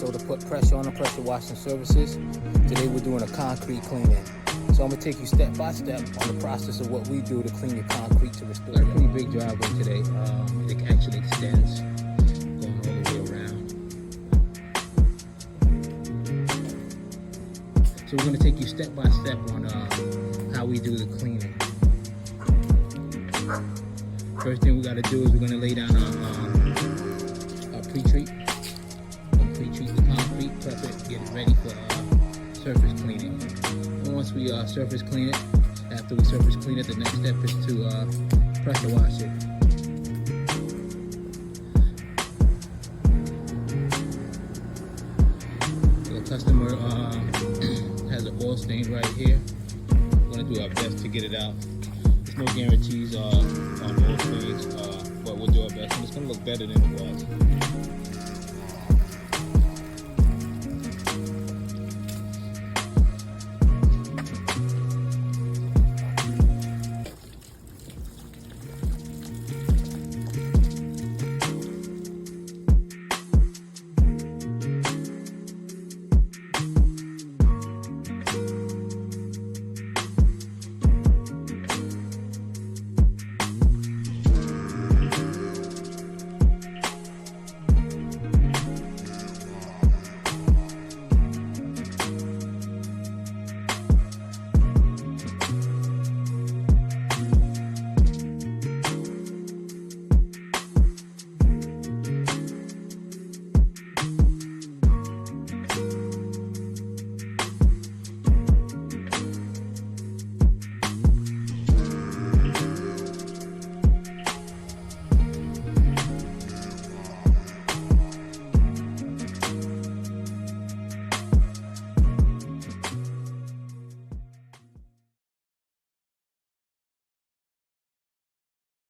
So to put pressure on the pressure washing surfaces, today we're doing a concrete cleaning. So I'm gonna take you step by step on the process of what we do to clean your concrete to restore. Got a pretty big driveway today. It actually extends, going all the way around. So we're gonna take you step by step on how we do the cleaning. First thing we gotta do is we're gonna lay down our pre-treat. Pre-treat the concrete, prep it, get it ready for surface cleaning. And once we surface clean it, after we surface clean it, the next step is to pressure wash it. So the customer has an oil stain right here. We're gonna do our best to get it out. There's no guarantees on oil stains, but we'll do our best, and it's gonna look better than it was.